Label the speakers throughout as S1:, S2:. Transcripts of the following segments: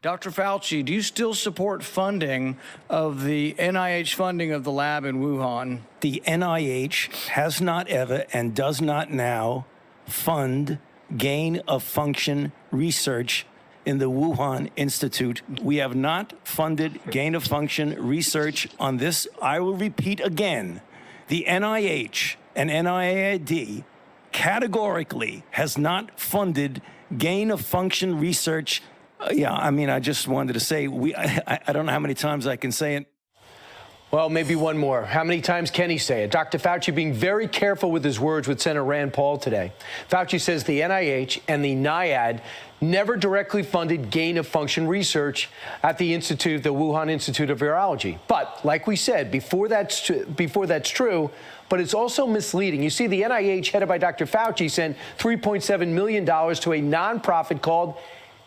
S1: Dr. Fauci, do you still support funding of the NIH funding of the lab in Wuhan?
S2: The NIH has not ever and does not now fund gain-of-function research in the Wuhan Institute. We have not funded gain-of-function research on this. I will repeat again, the NIH and NIAID categorically has not funded gain-of-function research. I just wanted to say, I don't know how many times I can say it.
S3: Well, maybe one more. How many times can he say it? Dr. Fauci being very careful with his words with Senator Rand Paul today. Fauci says the NIH and the NIAID never directly funded gain-of-function research at the Institute, the Wuhan Institute of Virology. But like we said, before that's true, but it's also misleading. You see, the NIH, headed by Dr. Fauci, sent $3.7 million to a nonprofit called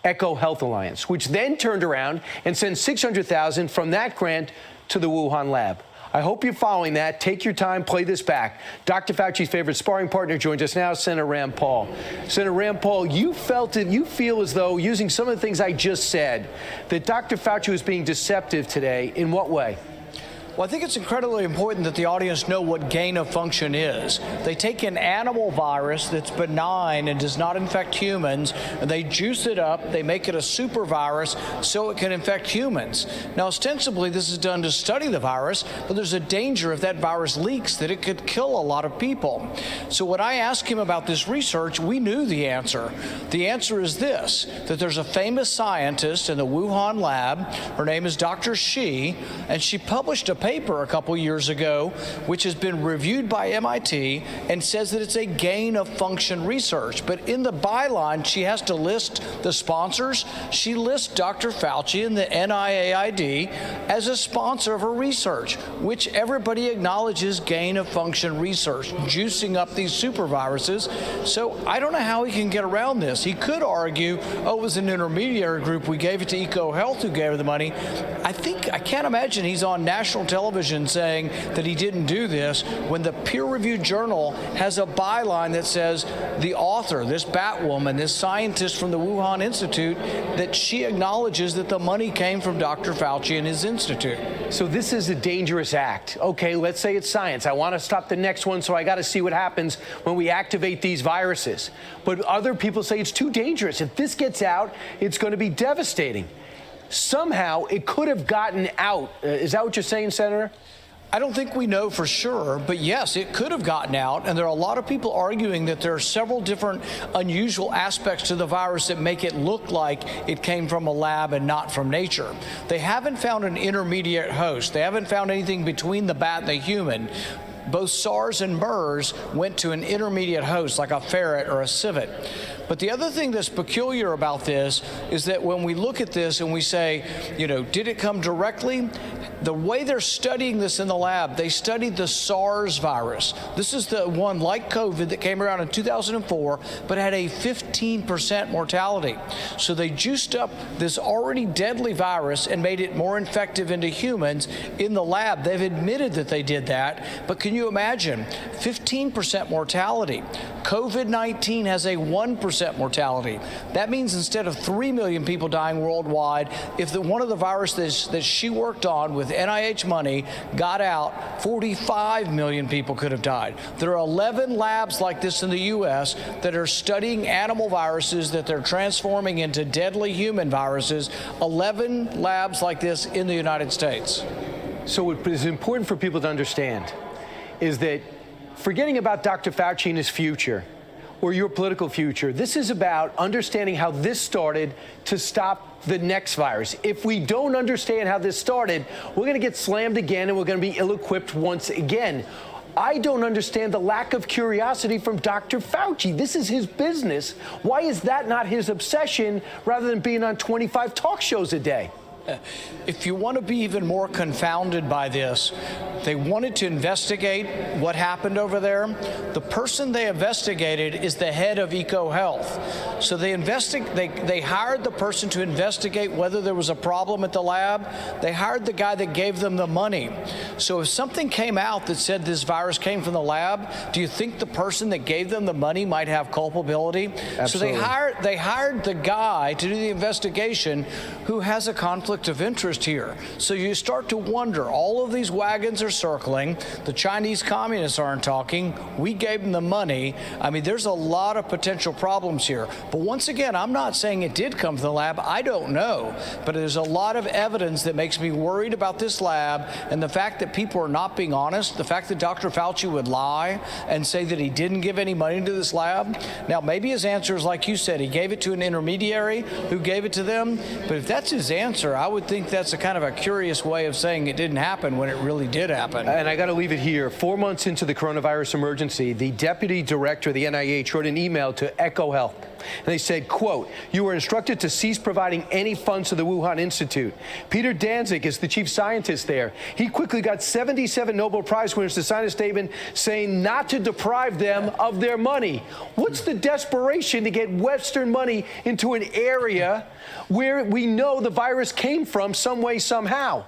S3: Echo Health Alliance, which then turned around and sent $600,000 from that grant to the Wuhan lab. I hope you're following that. Take your time, play this back. Dr. Fauci's favorite sparring partner joins us now, Senator Rand Paul. Senator Rand Paul, you feel as though, using some of the things I just said, that Dr. Fauci was being deceptive today. In what way?
S1: Well, I think it's incredibly important that the audience know what gain of function is. They take an animal virus that's benign and does not infect humans, and they juice it up, they make it a super virus so it can infect humans. Now, ostensibly, this is done to study the virus, but there's a danger if that virus leaks that it could kill a lot of people. So when I asked him about this research, we knew the answer. The answer is this, that there's a famous scientist in the Wuhan lab. Her name is Dr. Shi, and she published a paper a couple years ago, which has been reviewed by MIT and says that it's a gain of function research. But in the byline, she has to list the sponsors. She lists Dr. Fauci and the NIAID as a sponsor of her research, which everybody acknowledges gain of function research, juicing up these super viruses. So I don't know how he can get around this. He could argue, oh, it was an intermediary group. We gave it to EcoHealth who gave her the money. I can't imagine he's on national television saying that he didn't do this when the peer-reviewed journal has a byline that says the author, this Batwoman, this scientist from the Wuhan Institute, that she acknowledges that the money came from Dr. Fauci and his institute.
S3: So this is a dangerous act. Okay, let's say it's science. I want to stop the next one, so I got to see what happens when we activate these viruses. But other people say it's too dangerous. If this gets out, it's going to be devastating. Somehow it could have gotten out. Is that what you're saying, Senator?
S1: I don't think we know for sure, but yes, it could have gotten out. And there are a lot of people arguing that there are several different unusual aspects to the virus that make it look like it came from a lab and not from nature. They haven't found an intermediate host. They haven't found anything between the bat and the human. Both SARS and MERS went to an intermediate host like a ferret or a civet. But the other thing that's peculiar about this is that when we look at this and we say, did it come directly? The way they're studying this in the lab, they studied the SARS virus. This is the one like COVID that came around in 2004, but had a 15% mortality. So they juiced up this already deadly virus and made it more infective into humans in the lab. They've admitted that they did that, but can you imagine 15% mortality? COVID-19 has a 1% mortality. That means instead of 3 million people dying worldwide, if one of the viruses that she worked on with NIH money got out, 45 million people could have died. There are 11 labs like this in the U.S. that are studying animal viruses that they're transforming into deadly human viruses. 11 labs like this in the United States.
S3: So what is important for people to understand is that forgetting about Dr. Fauci and his future, or your political future, this is about understanding how this started to stop the next virus. If we don't understand how this started, we're going to get slammed again and we're going to be ill-equipped once again. I don't understand the lack of curiosity from Dr. Fauci. This is his business. Why is that not his obsession rather than being on 25 talk shows a day?
S1: If you want to be even more confounded by this, they wanted to investigate what happened over there. The person they investigated is the head of EcoHealth. So they hired the person to investigate whether there was a problem at the lab. They hired the guy that gave them the money. So if something came out that said this virus came from the lab, do you think the person that gave them the money might have culpability?
S3: Absolutely.
S1: So they hired the guy to do the investigation who has a conflict of interest here. So you start to wonder, all of these wagons are circling. The Chinese communists aren't talking. We gave them the money. I mean, there's a lot of potential problems here. But once again, I'm not saying it did come from the lab. I don't know. But there's a lot of evidence that makes me worried about this lab, and the fact that people are not being honest, the fact that Dr. Fauci would lie and say that he didn't give any money to this lab. Now, maybe his answer is like you said, he gave it to an intermediary who gave it to them. But if that's his answer, I would think that's a kind of a curious way of saying it didn't happen when it really did happen.
S3: And I got to leave it here. 4 months into the coronavirus emergency, the deputy director of the NIAID wrote an email to EcoHealth. And they said, quote, "You were instructed to cease providing any funds to the Wuhan Institute." Peter Danzig is the chief scientist there. He quickly got 77 Nobel Prize winners to sign a statement saying not to deprive them of their money. What's the desperation to get Western money into an area where we know the virus came from some way, somehow?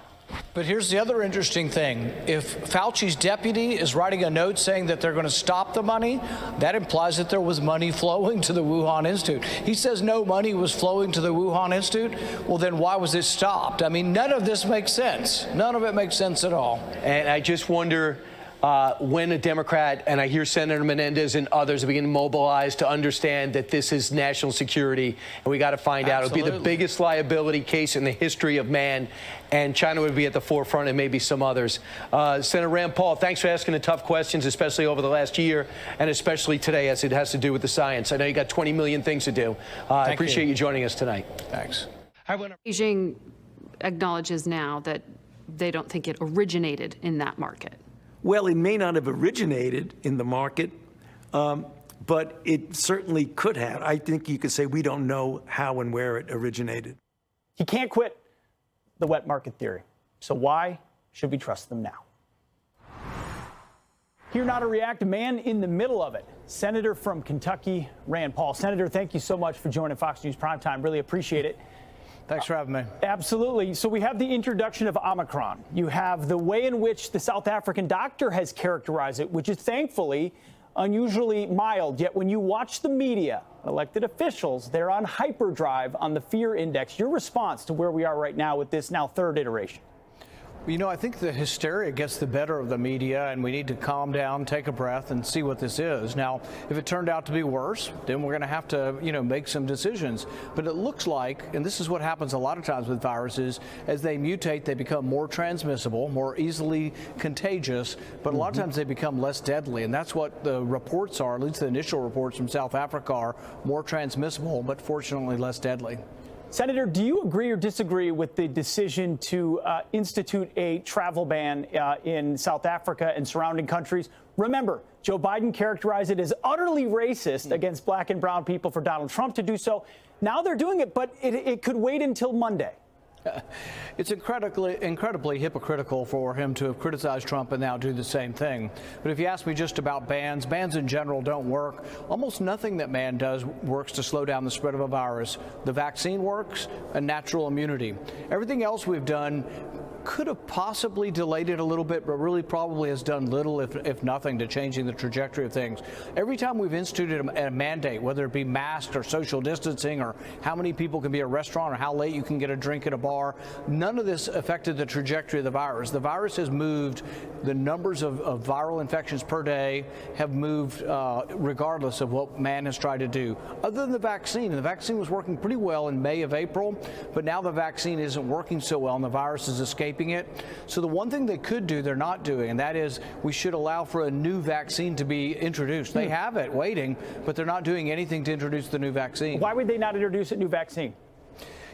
S1: But here's the other interesting thing. If Fauci's deputy is writing a note saying that they're going to stop the money, that implies that there was money flowing to the Wuhan Institute. He says no money was flowing to the Wuhan Institute. Well, then why was it stopped? I mean, none of this makes sense. None of it makes sense at all.
S3: And I just wonder when a Democrat, and I hear Senator Menendez and others are beginning to mobilize to understand that this is national security, and we got to find out. It would be the biggest liability case in the history of man, and China would be at the forefront, and maybe some others. Senator Rand Paul, thanks for asking the tough questions, especially over the last year, and especially today as it has to do with the science. I know you got 20 million things to do. I appreciate you joining us tonight.
S1: Thanks.
S4: Beijing acknowledges now that they don't think it originated in that market.
S2: Well, it may not have originated in the market, but it certainly could have. I think you could say we don't know how and where it originated.
S5: He can't quit the wet market theory. So why should we trust them now? Here now to react, a man in the middle of it, Senator from Kentucky, Rand Paul. Senator, thank you so much for joining Fox News Primetime. Really appreciate it.
S1: Thanks for having me.
S5: Absolutely. So we have the introduction of Omicron. You have the way in which the South African doctor has characterized it, which is thankfully unusually mild. Yet when you watch the media, elected officials, they're on hyperdrive on the fear index. Your response to where we are right now with this now third iteration?
S1: You know, I think the hysteria gets the better of the media, and we need to calm down, take a breath, and see what this is. Now, if it turned out to be worse, then we're going to have to, make some decisions. But it looks like, and this is what happens a lot of times with viruses, as they mutate, they become more transmissible, more easily contagious, but a lot of times they become less deadly. And that's what the reports are, at least the initial reports from South Africa are, more transmissible, but fortunately less deadly.
S5: Senator, do you agree or disagree with the decision to institute a travel ban in South Africa and surrounding countries? Remember, Joe Biden characterized it as utterly racist against black and brown people for Donald Trump to do so. Now they're doing it, but it could wait until Monday.
S1: It's incredibly hypocritical for him to have criticized Trump and now do the same thing. But if you ask me just about bans in general don't work. Almost nothing that man does works to slow down the spread of a virus. The vaccine works, and natural immunity. Everything else we've done could have possibly delayed it a little bit, but really probably has done little, if nothing, to changing the trajectory of things. Every time we've instituted a mandate, whether it be masked or social distancing or how many people can be at a restaurant or how late you can get a drink at a bar, none of this affected the trajectory of the virus. The virus has moved. The numbers of viral infections per day have moved regardless of what man has tried to do. Other than the vaccine, and the vaccine was working pretty well in May of April, but now the vaccine isn't working so well and the virus is escaping it. So the one thing they could do, they're not doing, and that is we should allow for a new vaccine to be introduced. They have it waiting, but they're not doing anything to introduce the new vaccine.
S5: Why would they not introduce a new vaccine?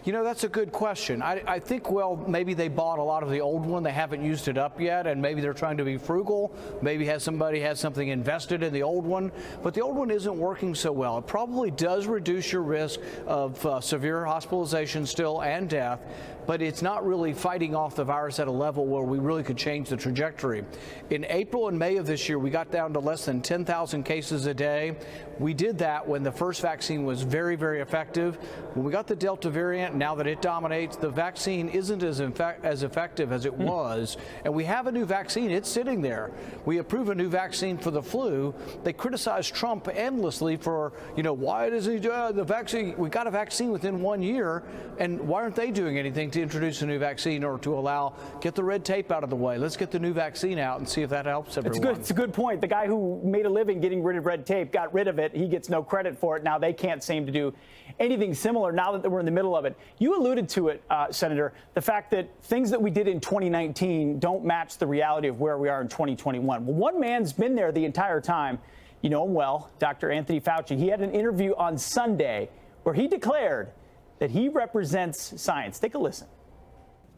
S1: You know, that's a good question. I think, well, maybe they bought a lot of the old one. They haven't used it up yet, and maybe they're trying to be frugal. Maybe somebody has something invested in the old one, but the old one isn't working so well. It probably does reduce your risk of severe hospitalization still and death, but it's not really fighting off the virus at a level where we really could change the trajectory. In April and May of this year, we got down to less than 10,000 cases a day. We did that when the first vaccine was very, very effective. When we got the Delta variant, now that it dominates, the vaccine isn't as effective as it was. And we have a new vaccine. It's sitting there. We approve a new vaccine for the flu. They criticize Trump endlessly for, why does he do the vaccine? We got a vaccine within 1 year, and why aren't they doing anything to introduce a new vaccine or to get the red tape out of the way? Let's get the new vaccine out and see if that helps everyone.
S5: It's a good point. The guy who made a living getting rid of red tape got rid of it. He gets no credit for it. Now they can't seem to do anything similar now that we're in the middle of it. You alluded to it, Senator, the fact that things that we did in 2019 don't match the reality of where we are in 2021. Well, one man's been there the entire time. You know him well, Dr. Anthony Fauci. He had an interview on Sunday where he declared that he represents science. Take a listen.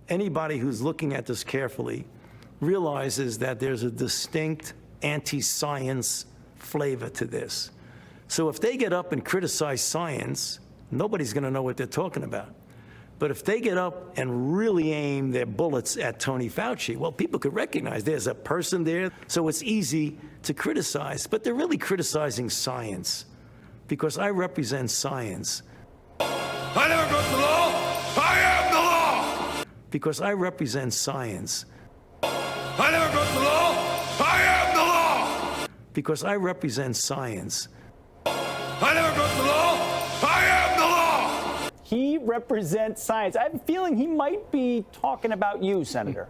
S2: Anybody who's looking at this carefully realizes that there's a distinct anti-science flavor to this. So if they get up and criticize science, nobody's going to know what they're talking about. But if they get up and really aim their bullets at Tony Fauci, well, people could recognize there's a person there, so it's easy to criticize. But they're really criticizing science because I represent science.
S6: I never broke the law. I am the law.
S2: Because I represent science.
S6: I never broke the law. I am the law.
S2: Because I represent science.
S6: I never broke the law. I am the law.
S5: He represents science. I have a feeling he might be talking about you, Senator.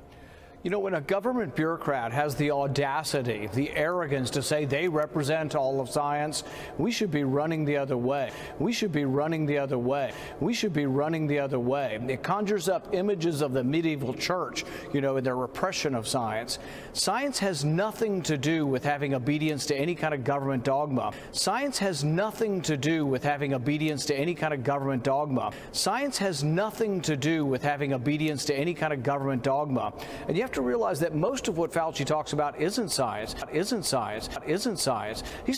S1: You know, when a government bureaucrat has the audacity, the arrogance to say they represent all of science, we should be running the other way. We should be running the other way. We should be running the other way. It conjures up images of the medieval church, and their repression of science. Science has nothing to do with having obedience to any kind of government dogma. Science has nothing to do with having obedience to any kind of government dogma. Science has nothing to do with having obedience to any kind of government dogma. And you have to realize that most of what Fauci talks about isn't science. He's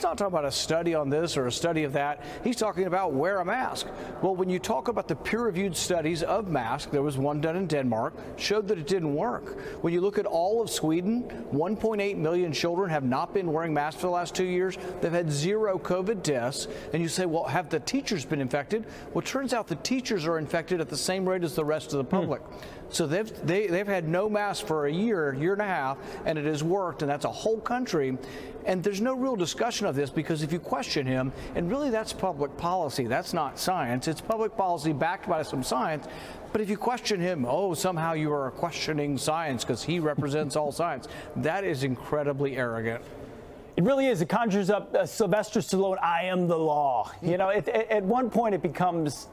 S1: not talking about a study on this or a study of that. He's talking about wear a mask. Well, when you talk about the peer-reviewed studies of masks, there was one done in Denmark, showed that it didn't work. When you look at all of Sweden, 1.8 million children have not been wearing masks for the last 2 years. They've had 0 COVID deaths. And you say, well, have the teachers been infected? Well, it turns out the teachers are infected at the same rate as the rest of the public. So they've had no mask for a year and a half, and it has worked, and that's a whole country. And there's no real discussion of this because if you question him, and really that's public policy, that's not science, it's public policy backed by some science. But if you question him, somehow you are questioning science because he represents all science, that is incredibly arrogant.
S5: It really is. It conjures up Sylvester Stallone, I am the law. At one point it becomes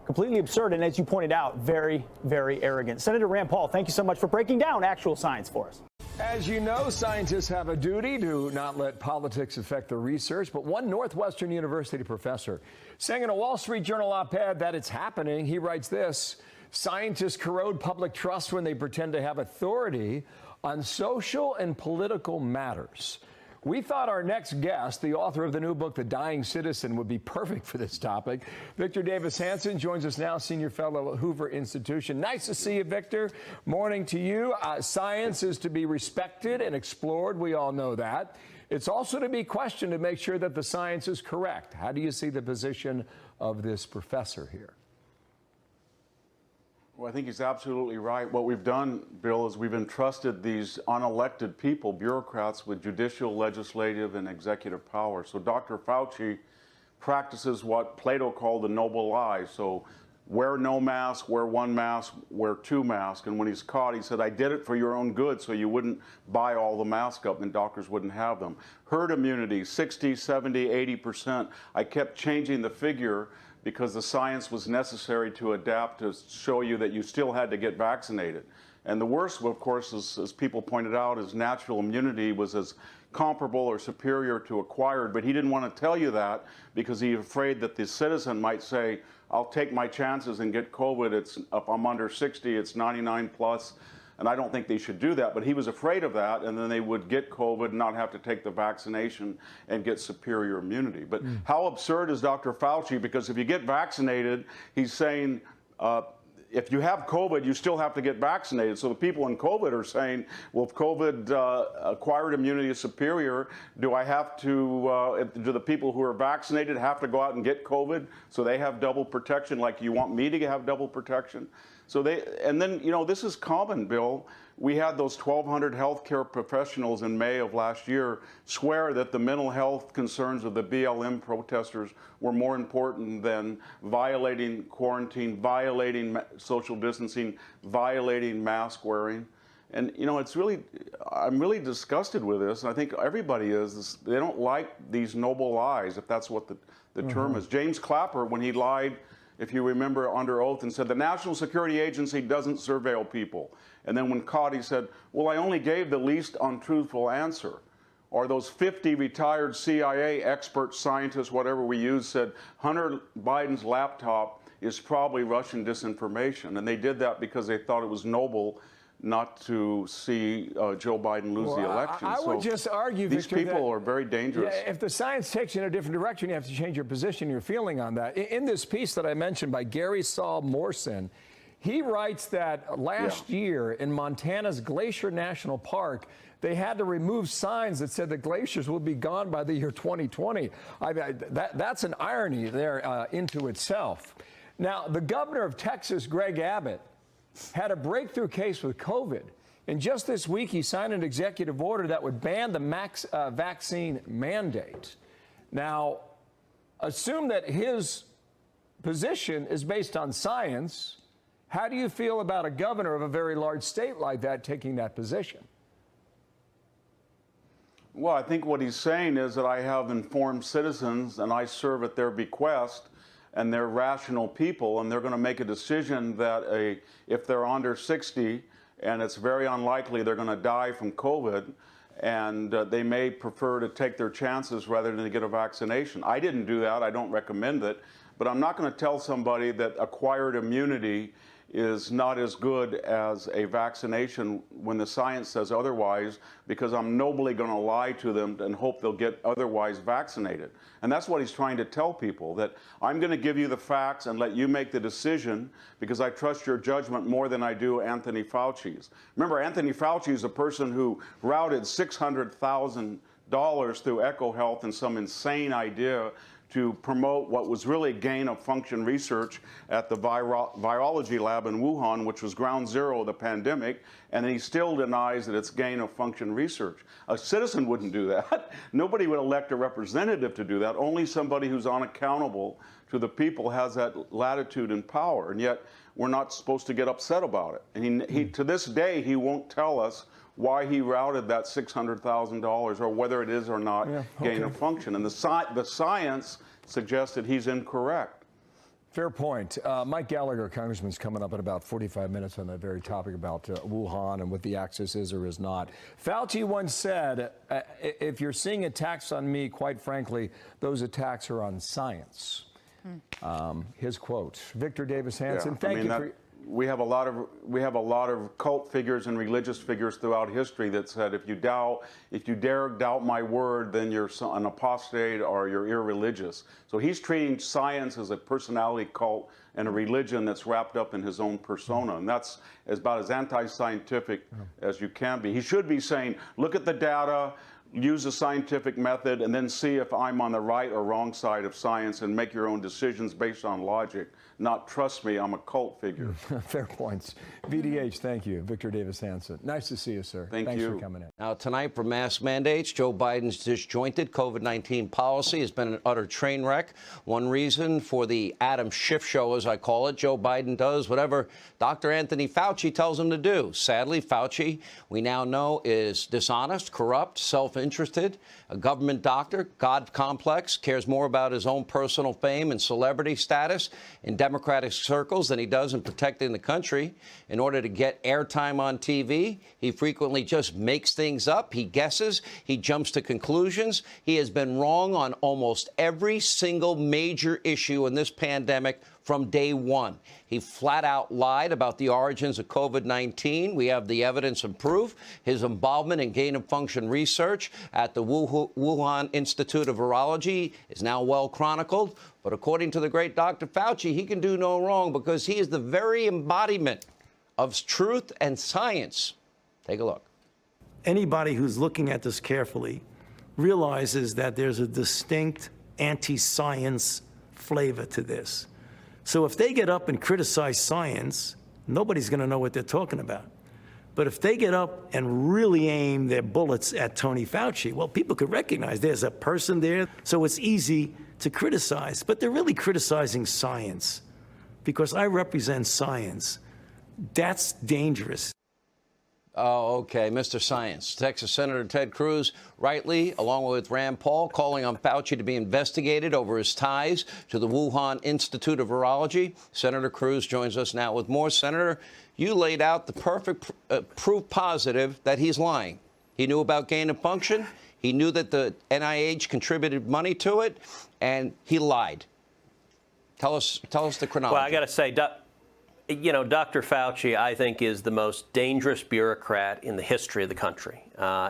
S5: completely absurd, and as you pointed out, very, very arrogant. Senator Rand Paul, thank you so much for breaking down actual science for us.
S7: As you know, scientists have a duty to not let politics affect their research, but one Northwestern University professor saying in a Wall Street Journal op-ed that it's happening. He writes this: scientists corrode public trust when they pretend to have authority on social and political matters. We thought our next guest, the author of the new book, The Dying Citizen, would be perfect for this topic. Victor Davis Hanson joins us now, senior fellow at Hoover Institution. Nice to see you, Victor. Morning to you. Science is to be respected and explored. We all know that. It's also to be questioned to make sure that the science is correct. How do you see the position of this professor here?
S8: Well, I think he's absolutely right. What we've done, Bill, is we've entrusted these unelected people, bureaucrats, with judicial, legislative, and executive power. So Dr. Fauci practices what Plato called the noble lie. So wear no mask, wear one mask, wear 2 masks. And when he's caught, he said, I did it for your own good so you wouldn't buy all the masks up and doctors wouldn't have them. Herd immunity, 60, 70, 80%. I kept changing the figure because the science was necessary to adapt to show you that you still had to get vaccinated. And the worst, of course, as people pointed out, is natural immunity was as comparable or superior to acquired, but he didn't want to tell you that because he's afraid that the citizen might say, I'll take my chances and get COVID. If I'm under 60, it's 99 plus. And I don't think they should do that, but he was afraid of that, and then they would get COVID and not have to take the vaccination and get superior immunity. But how absurd is Dr. Fauci? Because if you get vaccinated, he's saying if you have COVID, you still have to get vaccinated. So the people in COVID are saying, well, if COVID acquired immunity is superior, do I have to, do the people who are vaccinated have to go out and get COVID so they have double protection like you want me to have double protection? So and then, this is common, Bill. We had those 1,200 healthcare professionals in May of last year swear that the mental health concerns of the BLM protesters were more important than violating quarantine, violating social distancing, violating mask wearing. And, I'm really disgusted with this, and I think everybody is. They don't like these noble lies, if that's what the term is. James Clapper, when he lied, if you remember, under oath, and said the National Security Agency doesn't surveil people. And then when caught, he said, well, I only gave the least untruthful answer. Or those 50 retired CIA experts, scientists, whatever we use, said Hunter Biden's laptop is probably Russian disinformation. And they did that because they thought it was noble not to see Joe Biden lose the election.
S7: I would just argue,
S8: these
S7: Victor,
S8: people are very dangerous.
S7: If the science takes you in a different direction, you have to change your position, your feeling on that. In this piece that I mentioned by Gary Saul Morrison, he writes that last year in Montana's Glacier National Park, they had to remove signs that said the glaciers would be gone by the year 2020. That's an irony there into itself. Now, the governor of Texas, Greg Abbott, had a breakthrough case with COVID. And just this week, he signed an executive order that would ban the vaccine mandate. Now, assume that his position is based on science. How do you feel about a governor of a very large state like that taking that position?
S8: Well, I think what he's saying is that I have informed citizens and I serve at their bequest, and they're rational people, and they're going to make a decision that if they're under 60, and it's very unlikely they're going to die from COVID, and they may prefer to take their chances rather than to get a vaccination. I didn't do that. I don't recommend it. But I'm not going to tell somebody that acquired immunity is not as good as a vaccination when the science says otherwise, because I'm nobly going to lie to them and hope they'll get otherwise vaccinated. And that's what he's trying to tell people, that I'm going to give you the facts and let you make the decision because I trust your judgment more than I do Anthony Fauci's. Remember, Anthony Fauci is a person who routed $600,000 through EcoHealth and some insane idea to promote what was really gain-of-function research at the virology lab in Wuhan, which was ground zero of the pandemic, and he still denies that it's gain-of-function research. A citizen wouldn't do that. Nobody would elect a representative to do that. Only somebody who's unaccountable to the people has that latitude and power, and yet we're not supposed to get upset about it. And he to this day, he won't tell us why he routed that $600,000 or whether it is or not gain of function. And the science suggests that he's incorrect.
S7: Fair point. Mike Gallagher, Congressman's coming up in about 45 minutes on that very topic about Wuhan and what the axis is or is not. Fauci once said, if you're seeing attacks on me, quite frankly, those attacks are on science. His quote. Victor Davis Hanson, thank you for...
S8: We have a lot of cult figures and religious figures throughout history that said, if you dare doubt my word, then you're an apostate or you're irreligious. So he's treating science as a personality cult and a religion that's wrapped up in his own persona. And that's about as anti-scientific as you can be. He should be saying, look at the data, use a scientific method, and then see if I'm on the right or wrong side of science and make your own decisions based on logic. Not trust me, I'm a cult figure.
S7: Fair points. VDH, thank you. Victor Davis Hanson. Nice to see you, sir.
S8: Thanks
S7: for coming in.
S9: Now, tonight for mask mandates, Joe Biden's disjointed COVID-19 policy has been an utter train wreck. One reason for the Adam Schiff show, as I call it, Joe Biden does whatever Dr. Anthony Fauci tells him to do. Sadly, Fauci, we now know, is dishonest, corrupt, self self-interested. A government doctor, God complex, cares more about his own personal fame and celebrity status in Democratic circles than he does in protecting the country. In order to get airtime on TV, he frequently just makes things up. He guesses. He jumps to conclusions. He has been wrong on almost every single major issue in this pandemic from day one. He flat out lied about the origins of COVID-19. We have the evidence and proof. His involvement in gain-of-function research at the Wuhan Institute of Virology is now well chronicled. But according to the great Dr. Fauci, he can do no wrong because he is the very embodiment of truth and science. Take a look.
S2: Anybody who's looking at this carefully realizes that there's a distinct anti-science flavor to this. So if they get up and criticize science, nobody's going to know what they're talking about. But if they get up and really aim their bullets at Tony Fauci, well, people could recognize there's a person there, so it's easy to criticize. But they're really criticizing science because I represent science. That's dangerous.
S9: Oh, okay, Mr. Science. Texas Senator Ted Cruz, rightly, along with Rand Paul, calling on Fauci to be investigated over his ties to the Wuhan Institute of Virology. Senator Cruz joins us now with more. Senator, you laid out the perfect proof positive that he's lying. He knew about gain of function. He knew that the NIH contributed money to it, and he lied. Tell us the chronology.
S10: Well, I got to say, you know, Dr. Fauci, I think, is the most dangerous bureaucrat in the history of the country.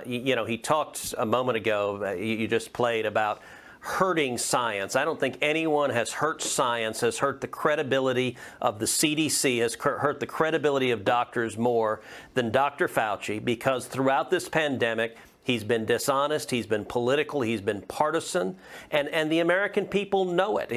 S10: You know, he talked a moment ago, you just played, about hurting science. I don't think anyone has hurt science, has hurt the credibility of the CDC, has hurt the credibility of doctors more than Dr. Fauci, because throughout this pandemic, he's been dishonest, he's been political, he's been partisan, and the American people know it.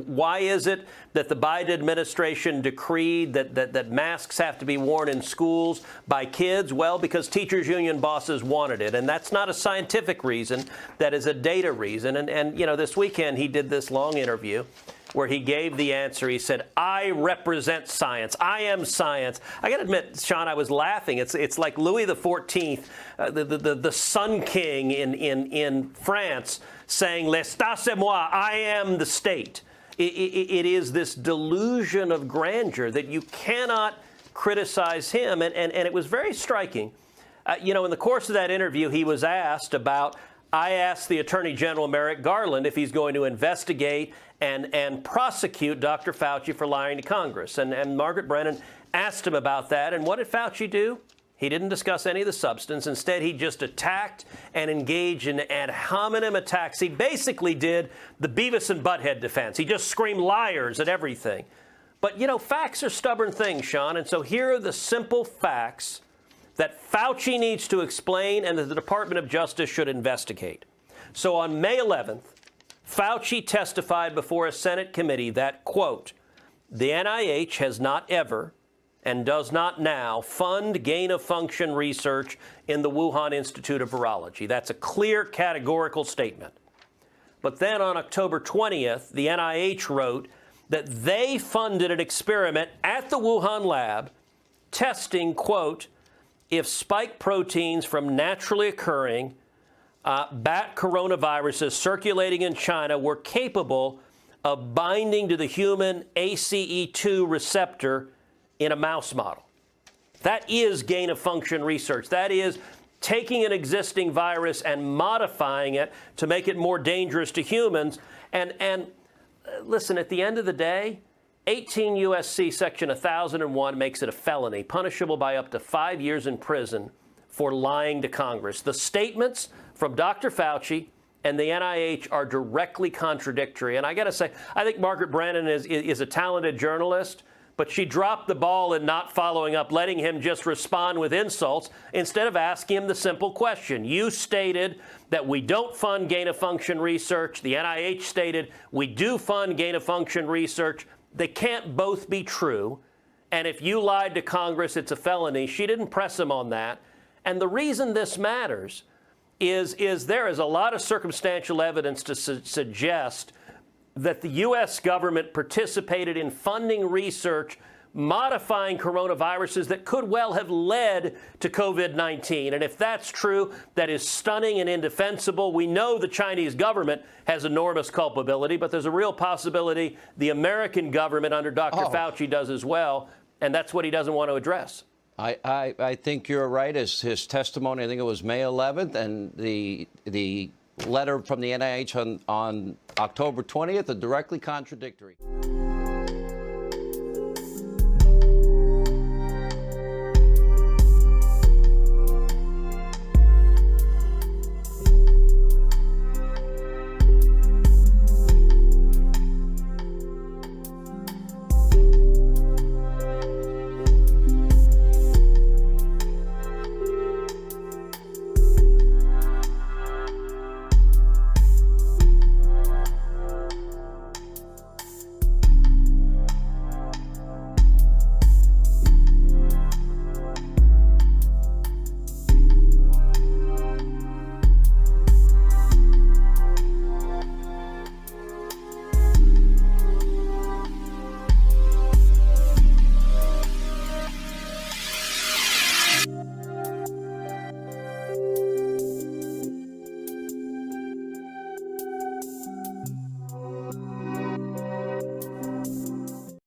S10: Why is it that the Biden administration decreed that masks have to be worn in schools by kids? Well, because teachers' union bosses wanted it, and that's not a scientific reason, that is a data reason. And you know, this weekend he did this long interview where he gave the answer. He said, I represent science. I am science. I got to admit, Sean, I was laughing. It's like Louis XIV, the Sun King in France, saying, L'État c'est moi, I am the state. It is this delusion of grandeur that you cannot criticize him. And it was very striking. You know, in the course of that interview, he was asked about, I asked the Attorney General Merrick Garland if he's going to investigate and prosecute Dr. Fauci for lying to Congress. And Margaret Brennan asked him about that. And what did Fauci do? He didn't discuss any of the substance. Instead, he just attacked and engaged in ad hominem attacks. He basically did the Beavis and Butthead defense. He just screamed liars at everything. But, you know, facts are stubborn things, Sean. And so here are the simple facts that Fauci needs to explain and that the Department of Justice should investigate. So on May 11th, Fauci testified before a Senate committee that, quote, the NIH has not ever and does not now fund gain-of-function research in the Wuhan Institute of Virology. That's a clear, categorical statement. But then on October 20th, the NIH wrote that they funded an experiment at the Wuhan lab testing, quote, if spike proteins from naturally occurring bat coronaviruses circulating in China were capable of binding to the human ACE2 receptor in a mouse model. That is gain-of-function research. That is taking an existing virus and modifying it to make it more dangerous to humans. And listen, at the end of the day, 18 U.S.C. Section 1001 makes it a felony, punishable by up to 5 years in prison for lying to Congress. The statements from Dr. Fauci and the NIH are directly contradictory. And I got to say, I think Margaret Brennan is a talented journalist, but she dropped the ball in not following up, letting him just respond with insults instead of asking him the simple question. You stated that we don't fund gain-of-function research. The NIH stated we do fund gain-of-function research. They can't both be true. And if you lied to Congress, it's a felony. She didn't press him on that. And the reason this matters is there is a lot of circumstantial evidence to suggest that the U.S. government participated in funding research modifying coronaviruses that could well have led to COVID-19. And if that's true, that is stunning and indefensible. We know the Chinese government has enormous culpability, but there's a real possibility the American government under Dr. Fauci does as well, and that's what he doesn't want to address.
S9: I think you're right. His testimony, I think it was May 11th, and the letter from the NIH on October 20th are directly contradictory.